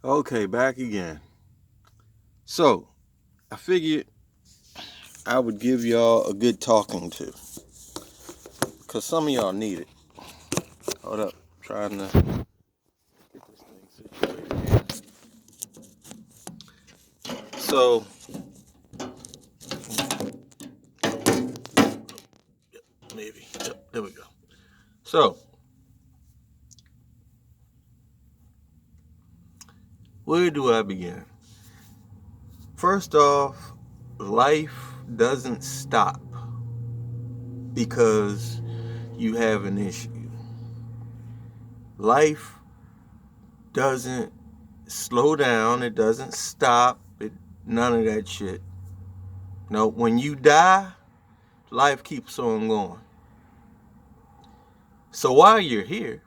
Okay, back again. So, I figured I would give y'all a good talking to. Because some of y'all need it. Hold up. Trying to get this thing situated. So, maybe. Yep, there we go. So, where do I begin? First off, life doesn't stop because you have an issue. Life doesn't slow down, it doesn't stop, none of that shit. No, when you die, life keeps on going. So while you're here,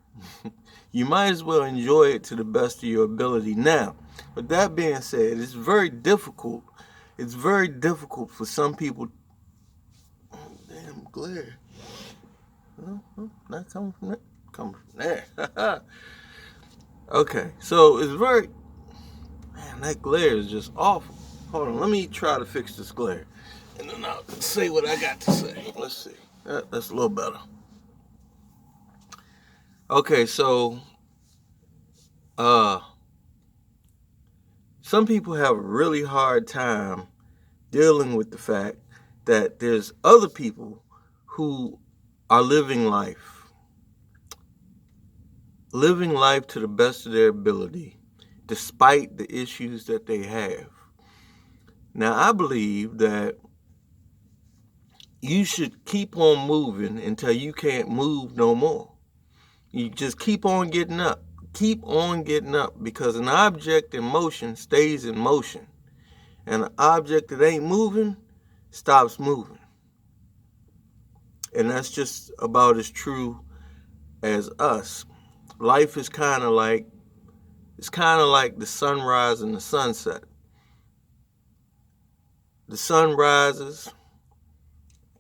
you might as well enjoy it to the best of your ability now. With that being said, it's very difficult. It's very difficult for some people. Oh, damn glare. No, not coming from there. Coming from there. Okay, so it's very. Man, that glare is just awful. Hold on, let me try to fix this glare. And then I'll say what I got to say. Let's see. That's a little better. Okay, so uh some people have a really hard time dealing with the fact that there's other people who are living life to the best of their ability, despite the issues that they have. Now, I believe that you should keep on moving until you can't move no more. You just keep on getting up. Keep on getting up, because an object in motion stays in motion. And an object that ain't moving stops moving. And that's just about as true as us. Life is kind of like the sunrise and the sunset. The sun rises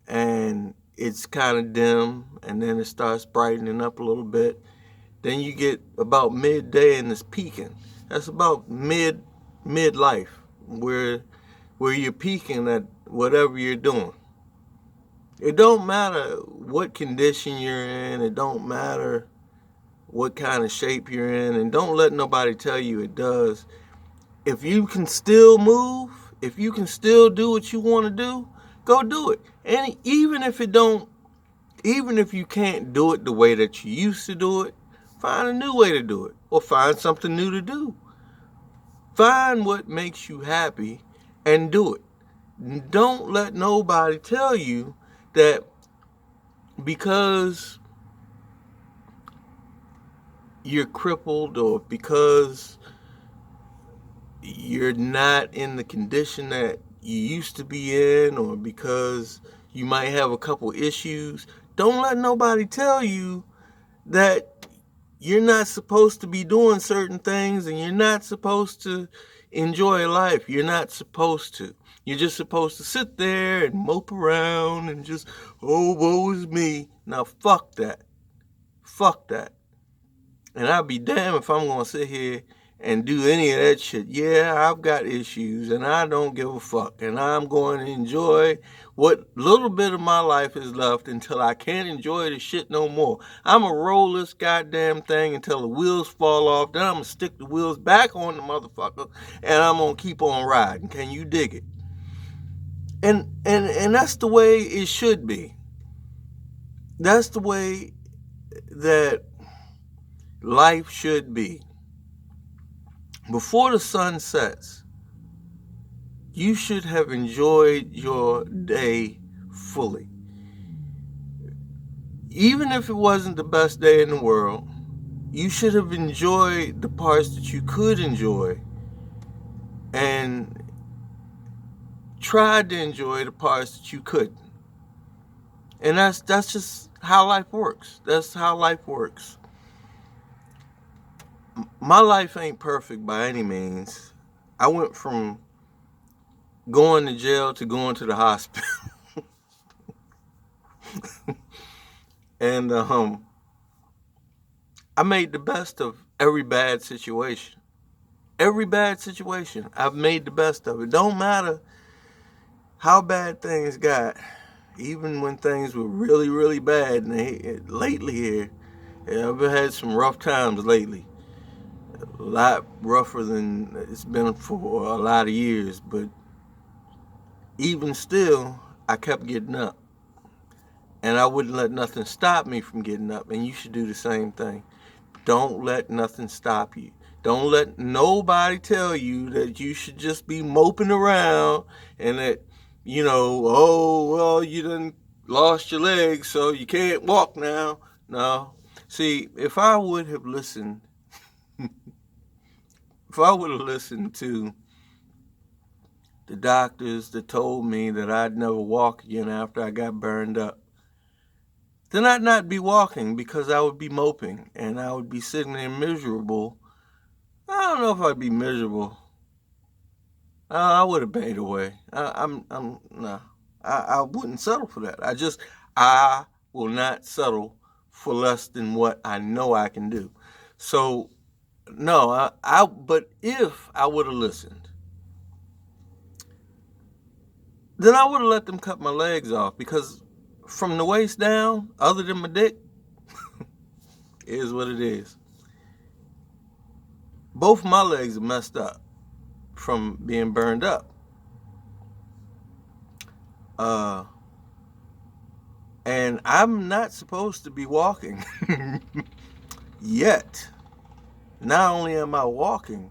and it's kind of dim, and then it starts brightening up a little bit. Then you get about midday and it's peaking. That's about midlife, where you're peaking at whatever you're doing. It don't matter what condition you're in. It don't matter what kind of shape you're in, and don't let nobody tell you it does. If you can still move, if you can still do what you want to do, go do it. And even if you can't do it the way that you used to do it, find a new way to do it, or find something new to do. Find what makes you happy and do it. Don't let nobody tell you that because you're crippled, or because you're not in the condition that you used to be in, or because you might have a couple issues. Don't let nobody tell you that you're not supposed to be doing certain things, and you're not supposed to enjoy life. You're not supposed to. You're just supposed to sit there and mope around and just, oh, woe is me. Now, fuck that. Fuck that. And I'll be damned if I'm going to sit here and do any of that shit. Yeah, I've got issues, and I don't give a fuck. And I'm going to enjoy what little bit of my life is left until I can't enjoy the shit no more. I'm going to roll this goddamn thing until the wheels fall off. Then I'm going to stick the wheels back on the motherfucker, and I'm going to keep on riding. Can you dig it? And that's the way it should be. That's the way that life should be. Before the sun sets, you should have enjoyed your day fully. Even if it wasn't the best day in the world, you should have enjoyed the parts that you could enjoy, and tried to enjoy the parts that you couldn't. And that's just how life works. That's how life works. My life ain't perfect by any means. I went from going to jail to going to the hospital. And I made the best of every bad situation. Every bad situation, I've made the best of it. Don't matter how bad things got. Even when things were really, really bad, and lately here, I've had some rough times lately. A lot rougher than it's been for a lot of years, but even still, I kept getting up. And I wouldn't let nothing stop me from getting up. And you should do the same thing. Don't let nothing stop you. Don't let nobody tell you that you should just be moping around and that, oh, well, you done lost your legs, so you can't walk now. No. See, if I would have listened, to the doctors that told me that I'd never walk again after I got burned up, then I'd not be walking because I would be moping and I would be sitting there miserable. I don't know if I'd be miserable. I would have paid away. Nah. I wouldn't settle for that. I will not settle for less than what I know I can do. So, no, but if I would have listened, then I would have let them cut my legs off, because from the waist down, other than my dick, is what it is. Both my legs are messed up from being burned up. And I'm not supposed to be walking yet. Not only am I walking,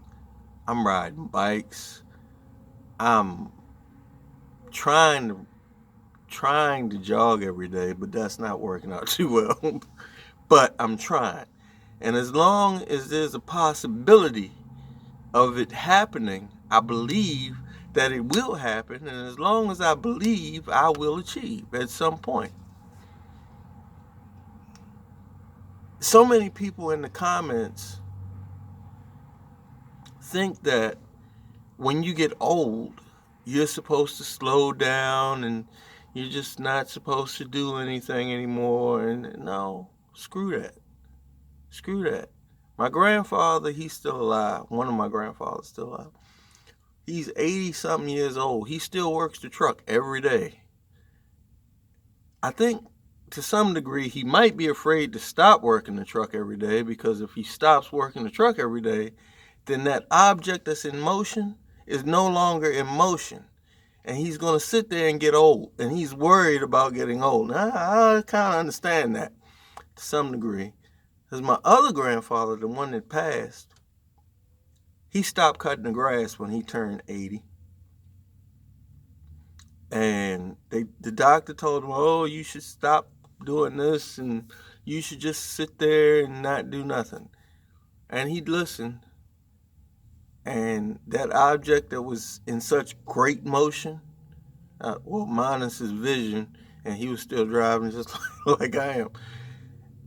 I'm riding bikes. I'm trying to jog every day, but that's not working out too well. But I'm trying. And as long as there's a possibility of it happening, I believe that it will happen. And as long as I believe, I will achieve at some point. So many people in the comments think that when you get old, you're supposed to slow down and you're just not supposed to do anything anymore. And no, screw that. Screw that. My grandfather, he's still alive. One of my grandfathers still alive. He's 80-something years old. He still works the truck every day. I think to some degree he might be afraid to stop working the truck every day, because if he stops working the truck every day, then that object that's in motion is no longer in motion. And he's going to sit there and get old. And he's worried about getting old. Now, I kind of understand that to some degree. Because my other grandfather, the one that passed, he stopped cutting the grass when he turned 80. And the doctor told him, oh, you should stop doing this and you should just sit there and not do nothing. And he'd listen. And that object that was in such great motion, minus his vision, and he was still driving just like I am.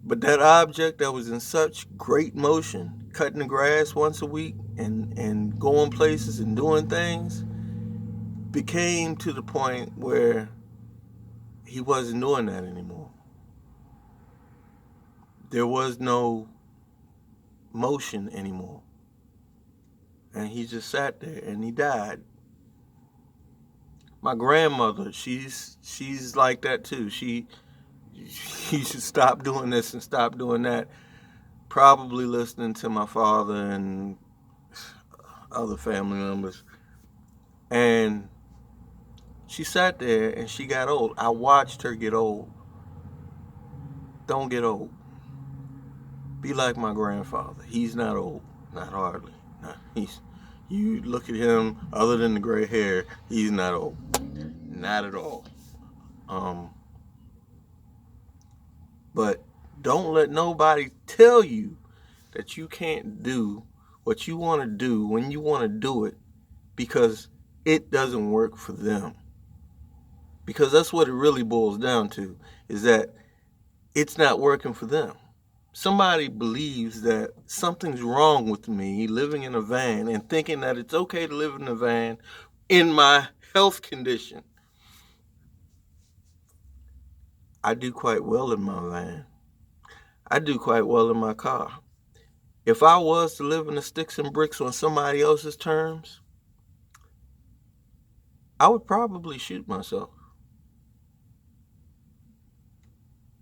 But that object that was in such great motion, cutting the grass once a week and going places and doing things, became to the point where he wasn't doing that anymore. There was no motion anymore. And he just sat there and he died. My grandmother, she's like that too. She should stop doing this and stop doing that. Probably listening to my father and other family members. And she sat there and she got old. I watched her get old. Don't get old. Be like my grandfather. He's not old. Not hardly. You look at him, other than the gray hair, he's not old. Not at all. But don't let nobody tell you that you can't do what you want to do when you want to do it, because it doesn't work for them. Because that's what it really boils down to, is that it's not working for them. Somebody believes that something's wrong with me living in a van and thinking that it's okay to live in a van in my health condition. I do quite well in my van. I do quite well in my car. If I was to live in the sticks and bricks on somebody else's terms, I would probably shoot myself.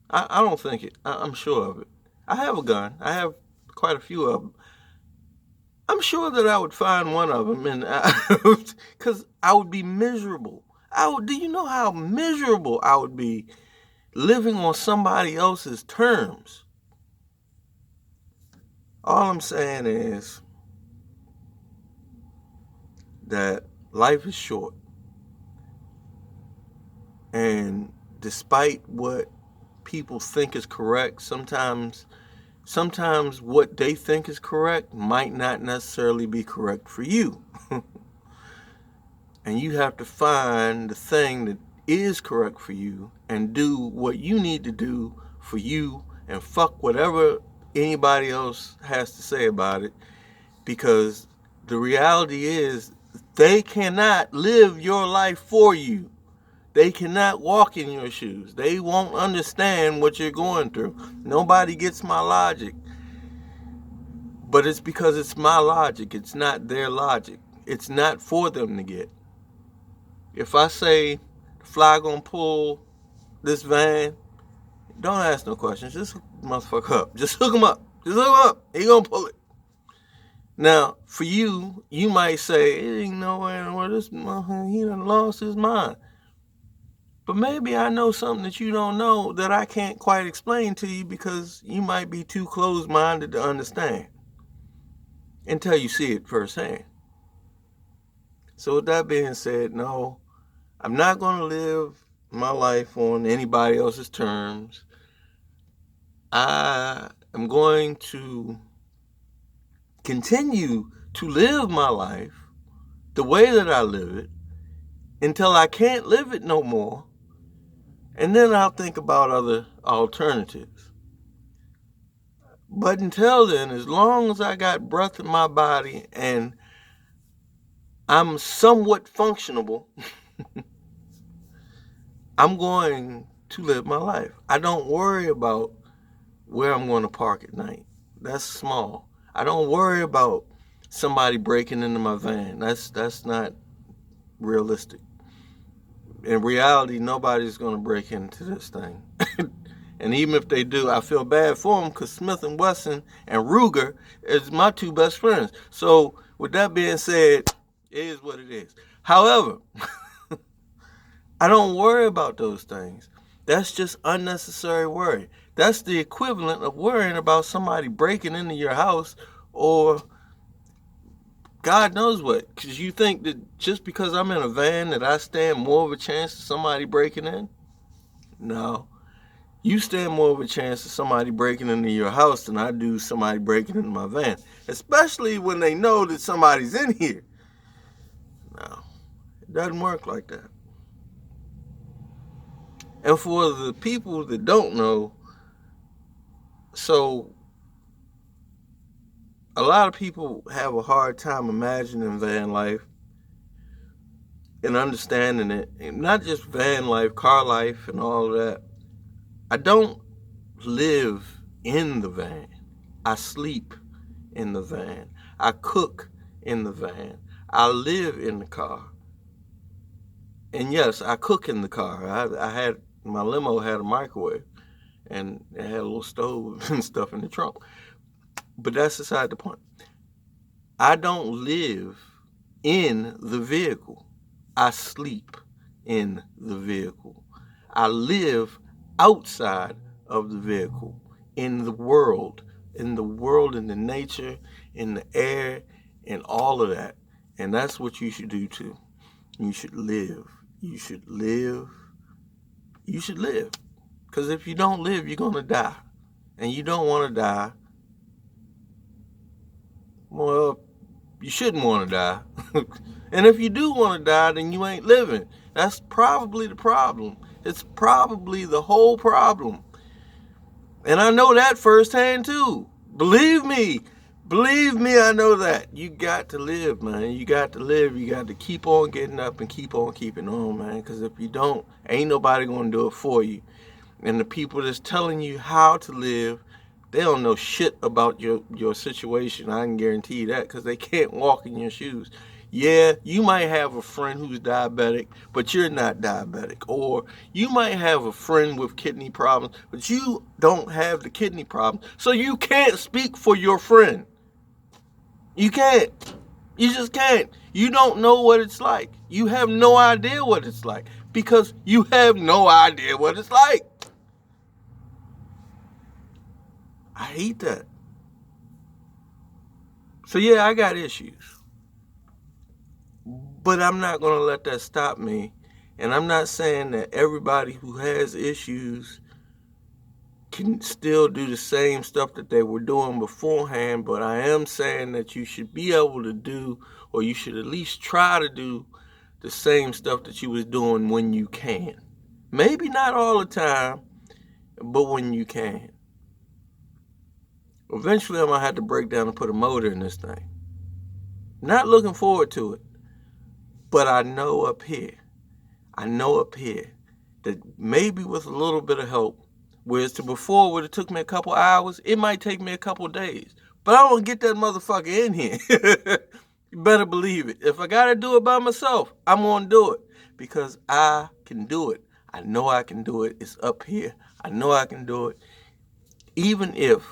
I don't think it. I'm sure of it. I have a gun. I have quite a few of them. I'm sure that I would find one of them, and because I would be miserable. Do you know how miserable I would be living on somebody else's terms? All I'm saying is that life is short, and despite what people think is correct, sometimes what they think is correct might not necessarily be correct for you. And you have to find the thing that is correct for you and do what you need to do for you, and fuck whatever anybody else has to say about it, because the reality is they cannot live your life for you. They cannot walk in your shoes. They won't understand what you're going through. Nobody gets my logic. But it's because it's my logic. It's not their logic. It's not for them to get. If I say the fly gonna pull this van, don't ask no questions. Just hook the motherfucker up. Just hook him up. Just hook him up. He gonna pull it. Now, for you, you might say, it ain't nowhere where this motherfucker, he done lost his mind. But maybe I know something that you don't know that I can't quite explain to you, because you might be too closed-minded to understand until you see it firsthand. So with that being said, no, I'm not going to live my life on anybody else's terms. I am going to continue to live my life the way that I live it until I can't live it no more. And then I'll think about other alternatives. But until then, as long as I got breath in my body and I'm somewhat functionable, I'm going to live my life. I don't worry about where I'm going to park at night. That's small. I don't worry about somebody breaking into my van. That's not realistic. In reality, nobody's going to break into this thing. And even if they do, I feel bad for them, because Smith & Wesson and Ruger is my two best friends. So with that being said, it is what it is. However, I don't worry about those things. That's just unnecessary worry. That's the equivalent of worrying about somebody breaking into your house, or God knows what. Because you think that just because I'm in a van that I stand more of a chance of somebody breaking in? No. You stand more of a chance of somebody breaking into your house than I do somebody breaking into my van. Especially when they know that somebody's in here. No, it doesn't work like that. And for the people that don't know, so a lot of people have a hard time imagining van life and understanding it. And not just van life, car life and all of that. I don't live in the van. I sleep in the van. I cook in the van. I live in the car. And yes, I cook in the car. I had, my limo had a microwave, and it had a little stove and stuff in the trunk. But that's beside the point. I don't live in the vehicle. I sleep in the vehicle. I live outside of the vehicle, in the world, in the nature, in the air, and all of that. And that's what you should do too. You should live. You should live. You should live. Because if you don't live, you're going to die. And you don't want to die. Well, you shouldn't want to die. And if you do want to die, then you ain't living. That's probably the problem. It's probably the whole problem. And I know that firsthand too. Believe me, I know that. You got to live, man. You got to live. You got to keep on getting up and keep on keeping on, man. Because if you don't, ain't nobody going to do it for you. And the people that's telling you how to live, They don't know shit about your situation. I can guarantee you that, because they can't walk in your shoes. Yeah, you might have a friend who's diabetic, but you're not diabetic. Or you might have a friend with kidney problems, but you don't have the kidney problem. So you can't speak for your friend. You can't. You just can't. You don't know what it's like. You have no idea what it's like, because you have no idea what it's like. I hate that. So yeah, I got issues. But I'm not going to let that stop me. And I'm not saying that everybody who has issues can still do the same stuff that they were doing beforehand, but I am saying that you should be able to do, or you should at least try to do, the same stuff that you was doing when you can. Maybe not all the time, but when you can. Eventually, I'm going to have to break down and put a motor in this thing. Not looking forward to it, but I know up here that maybe with a little bit of help, whereas to before would have took me a couple hours, it might take me a couple days. But I want to get that motherfucker in here. You better believe it. If I got to do it by myself, I'm going to do it, because I can do it. I know I can do it. It's up here. I know I can do it. Even if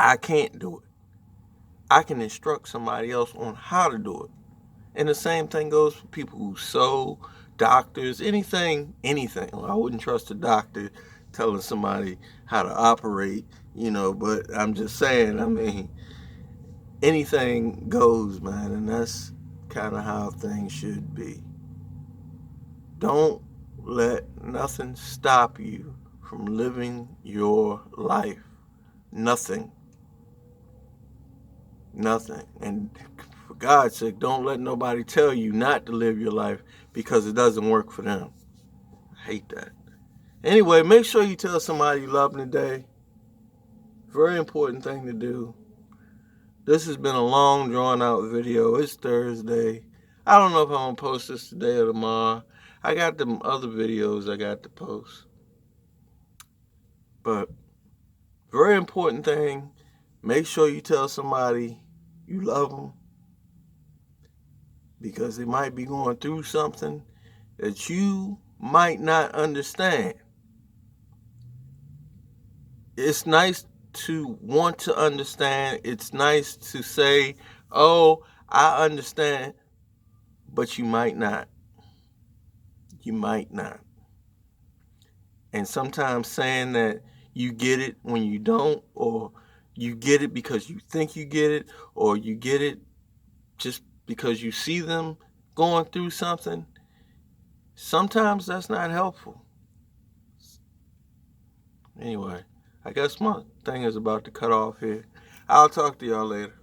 I can't do it, I can instruct somebody else on how to do it. And the same thing goes for people who sew, doctors, anything. Well, I wouldn't trust a doctor telling somebody how to operate, but I'm just saying, I mean, anything goes, man, and that's kind of how things should be. Don't let nothing stop you from living your life. Nothing. And for God's sake, don't let nobody tell you not to live your life because it doesn't work for them. I hate that. Anyway, make sure you tell somebody you love them today. Very important thing to do. This has been a long, drawn-out video. It's Thursday. I don't know if I'm going to post this today or tomorrow. I got them other videos I got to post. But very important thing, make sure you tell somebody you love them, because they might be going through something that you might not understand. It's nice to want to understand. It's nice to say, oh, I understand, but you might not. You might not. And sometimes saying that you get it when you don't, or you get it because you think you get it, or you get it just because you see them going through something, sometimes that's not helpful. Anyway, I guess my thing is about to cut off here. I'll talk to y'all later.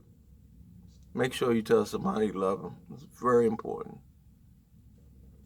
Make sure you tell somebody you love them. It's very important.